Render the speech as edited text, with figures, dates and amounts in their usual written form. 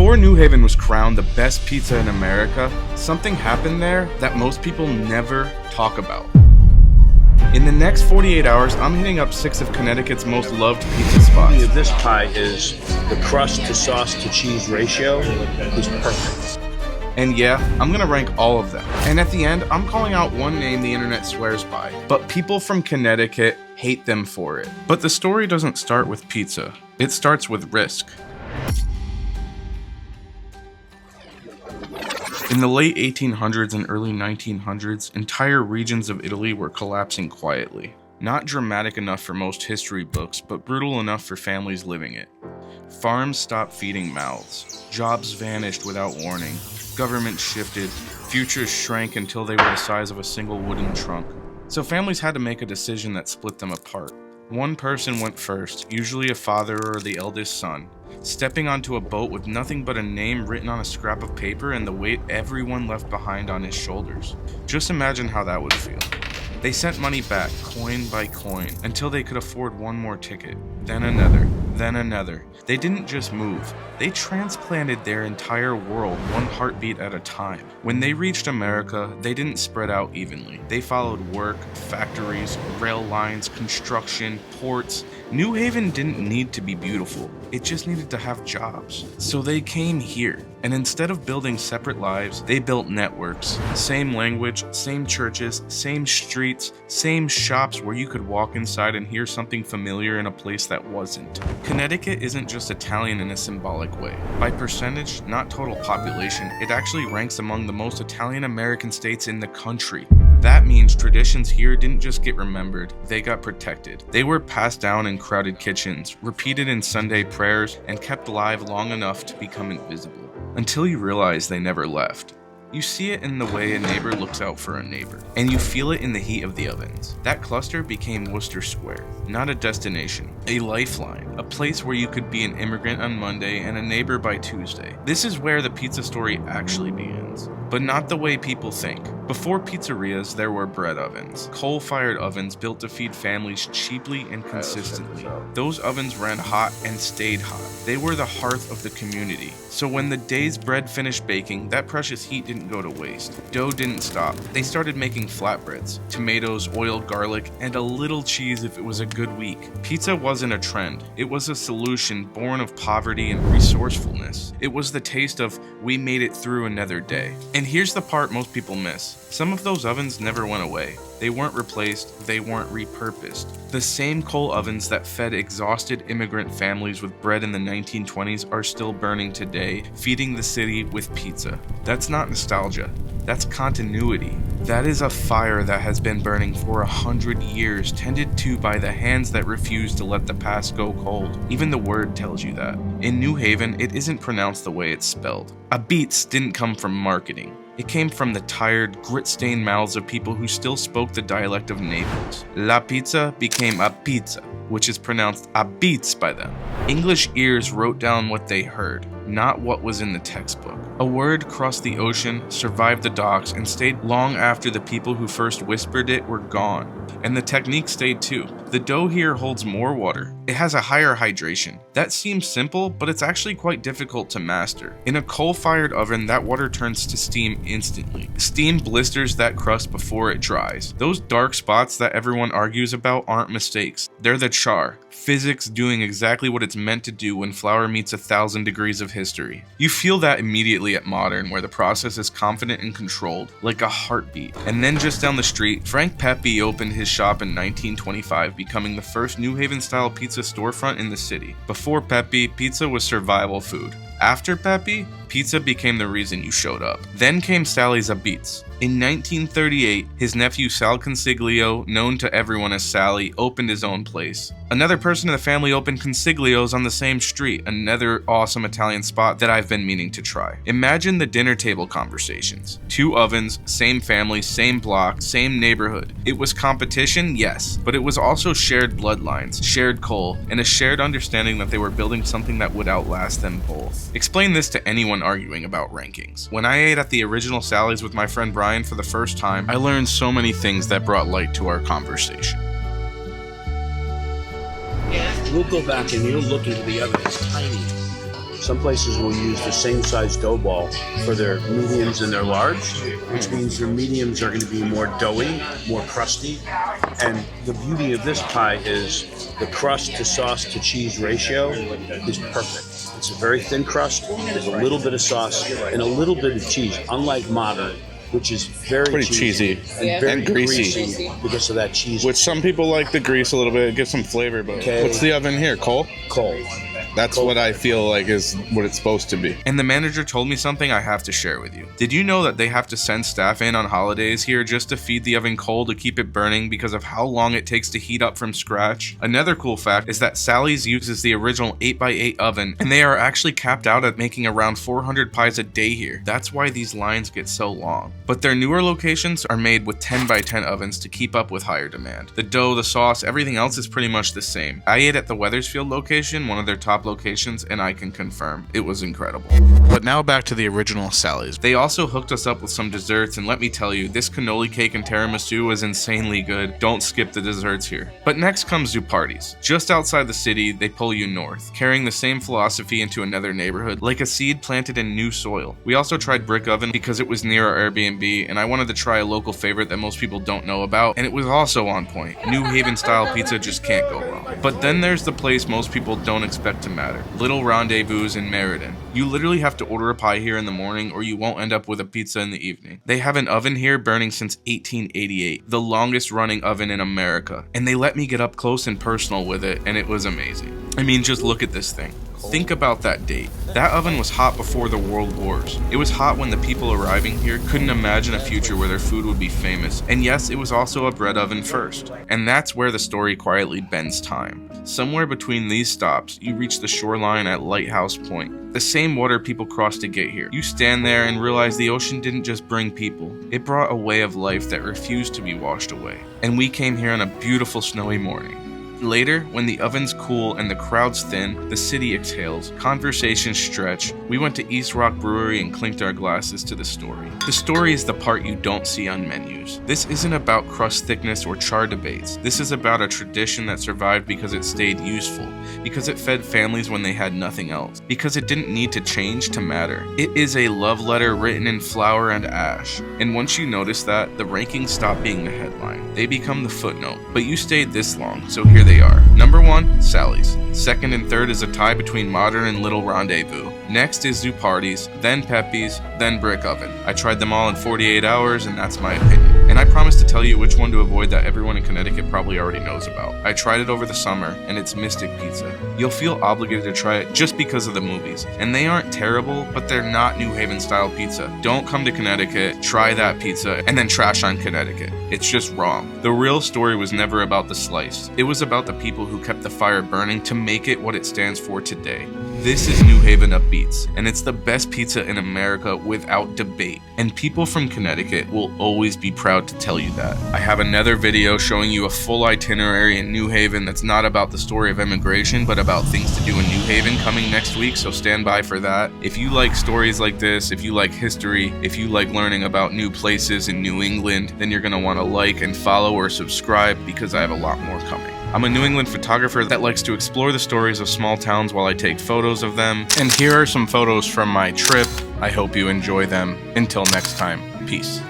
Before New Haven was crowned the best pizza in America, something happened there that most people never talk about. In the next 48 hours, I'm hitting up 6 of Connecticut's most loved pizza spots. This pie is the crust to sauce to cheese ratio is perfect. And yeah, I'm gonna rank all of them. And at the end, I'm calling out one name the internet swears by, but people from Connecticut hate them for it. But the story doesn't start with pizza. It starts with risk. In the late 1800s and early 1900s, entire regions of Italy were collapsing quietly. Not dramatic enough for most history books, but brutal enough for families living it. Farms stopped feeding mouths. Jobs vanished without warning. Government shifted. Futures shrank until they were the size of a single wooden trunk. So families had to make a decision that split them apart. One person went first, usually a father or the eldest son, stepping onto a boat with nothing but a name written on a scrap of paper and the weight everyone left behind on his shoulders. Just imagine how that would feel. They sent money back, coin by coin, until they could afford one more ticket, then another, then another. They didn't just move, they transplanted their entire world one heartbeat at a time. When they reached America, they didn't spread out evenly. They followed work, factories, rail lines, construction, ports. New Haven didn't need to be beautiful, it just needed to have jobs. So they came here, and instead of building separate lives, they built networks. Same language, same churches, same streets, same shops where you could walk inside and hear something familiar in a place that wasn't. Connecticut isn't just Italian in a symbolic way. By percentage, not total population, it actually ranks among the most Italian-American states in the country. That means traditions here didn't just get remembered, they got protected. They were passed down in crowded kitchens, repeated in Sunday prayers, and kept alive long enough to become invisible. Until you realize they never left. You see it in the way a neighbor looks out for a neighbor, and you feel it in the heat of the ovens. That cluster became Wooster Square, not a destination, a lifeline, a place where you could be an immigrant on Monday and a neighbor by Tuesday. This is where the pizza story actually begins, but not the way people think. Before pizzerias, there were bread ovens, coal-fired ovens built to feed families cheaply and consistently. Those ovens ran hot and stayed hot. They were the hearth of the community. So when the day's bread finished baking, that precious heat didn't go to waste. Dough didn't stop. They started making flatbreads, tomatoes, oil, garlic, and a little cheese if it was a good week. Pizza wasn't a trend. It was a solution born of poverty and resourcefulness. It was the taste of, we made it through another day. And here's the part most people miss. Some of those ovens never went away. They weren't replaced, they weren't repurposed. The same coal ovens that fed exhausted immigrant families with bread in the 1920s are still burning today, feeding the city with pizza. That's not nostalgia, that's continuity. That is a fire that has been burning for 100 years, tended to by the hands that refuse to let the past go cold. Even the word tells you that. In New Haven, it isn't pronounced the way it's spelled. Ah-beetz didn't come from marketing. It came from the tired, grit-stained mouths of people who still spoke the dialect of Naples. La pizza became Apizza, which is pronounced ah-beetz by them. English ears wrote down what they heard, not what was in the textbook. A word crossed the ocean, survived the docks, and stayed long after the people who first whispered it were gone. And the technique stayed too. The dough here holds more water. It has a higher hydration. That seems simple, but it's actually quite difficult to master. In a coal-fired oven, that water turns to steam instantly. Steam blisters that crust before it dries. Those dark spots that everyone argues about aren't mistakes. They're the char. Physics doing exactly what it's meant to do when flour meets 1,000 degrees of history. You feel that immediately at Modern, where the process is confident and controlled, like a heartbeat. And then just down the street, Frank Pepe opened his shop in 1925, becoming the first New Haven-style pizza storefront in the city. Before Pepe, pizza was survival food. After Pepe, pizza became the reason you showed up. Then came Sally's ah-beetz. In 1938, his nephew Sal Consiglio, known to everyone as Sally, opened his own place. Another person in the family opened Consiglio's on the same street, another awesome Italian spot that I've been meaning to try. Imagine the dinner table conversations. 2 ovens, same family, same block, same neighborhood. It was competition, yes, but it was also shared bloodlines, shared coal, and a shared understanding that they were building something that would outlast them both. Explain this to anyone arguing about rankings. When I ate at the original Sally's with my friend Brian for the first time, I learned so many things that brought light to our conversation. We'll go back and you'll look into the oven. It's tiny. Some places will use the same size dough ball for their mediums and their large, which means their mediums are going to be more doughy, more crusty. And the beauty of this pie is the crust to sauce to cheese ratio is perfect. It's a very thin crust with a little bit of sauce and a little bit of cheese, unlike modern, which is very pretty cheesy and very and greasy because of that cheese. Which some people like the grease a little bit, it gives some flavor, but what's the oven here, coal? Coal. That's what I feel like is what it's supposed to be. And the manager told me something I have to share with you. Did you know that they have to send staff in on holidays here just to feed the oven coal to keep it burning because of how long it takes to heat up from scratch? Another cool fact is that Sally's uses the original 8x8 oven, and they are actually capped out at making around 400 pies a day here. That's why these lines get so long. But their newer locations are made with 10x10 ovens to keep up with higher demand. The dough, the sauce, everything else is pretty much the same. I ate at the Wethersfield location, one of their top locations, and I can confirm it was incredible. But now back to the original Sally's. They also hooked us up with some desserts, and let me tell you, this cannoli cake and tiramisu was insanely good. Don't skip the desserts here. But next comes Zuppardis. Just outside the city, they pull you north, carrying the same philosophy into another neighborhood, like a seed planted in new soil. We also tried Brick Oven because it was near our Airbnb, and I wanted to try a local favorite that most people don't know about, and it was also on point. New Haven style pizza just can't go wrong. But then there's the place most people don't expect to matter. Little Rendezvous in Meriden. You literally have to order a pie here in the morning or you won't end up with a pizza in the evening. They have an oven here burning since 1888, the longest running oven in America, and they let me get up close and personal with it, and it was amazing. I mean, just look at this thing. Think about that date. That oven was hot before the world wars. It was hot when the people arriving here couldn't imagine a future where their food would be famous. And yes, it was also a bread oven first. And that's where the story quietly bends time. Somewhere between these stops, you reach the shoreline at Lighthouse Point, the same water people cross to get here. You stand there and realize the ocean didn't just bring people. It brought a way of life that refused to be washed away. And we came here on a beautiful snowy morning. Later, when the oven's cool and the crowd's thin, the city exhales, conversations stretch, we went to East Rock Brewery and clinked our glasses to the story. The story is the part you don't see on menus. This isn't about crust thickness or char debates. This is about a tradition that survived because it stayed useful, because it fed families when they had nothing else, because it didn't need to change to matter. It is a love letter written in flour and ash. And once you notice that, the rankings stop being the headline. They become the footnote. But you stayed this long, so here they are. Number 1, Sally's. Second and third is a tie between Modern and Little Rendezvous. Next is Zuppardis, then Pepe's, then Brick Oven. I tried them all in 48 hours, and that's my opinion. And I promise to tell you which one to avoid that everyone in Connecticut probably already knows about. I tried it over the summer, and it's Mystic Pizza. You'll feel obligated to try it just because of the movies. And they aren't terrible, but they're not New Haven style pizza. Don't come to Connecticut, try that pizza, and then trash on Connecticut. It's just wrong. The real story was never about the slice. It was about the people who kept the fire burning to make it what it stands for today. This is New Haven ah-beetz, and it's the best pizza in America without debate. And people from Connecticut will always be proud to tell you that. I have another video showing you a full itinerary in New Haven that's not about the story of immigration, but about things to do in New Haven coming next week, so stand by for that. If you like stories like this, if you like history, if you like learning about new places in New England, then you're going to want to like and follow or subscribe because I have a lot more coming. I'm a New England photographer that likes to explore the stories of small towns while I take photos of them. And here are some photos from my trip. I hope you enjoy them. Until next time, peace.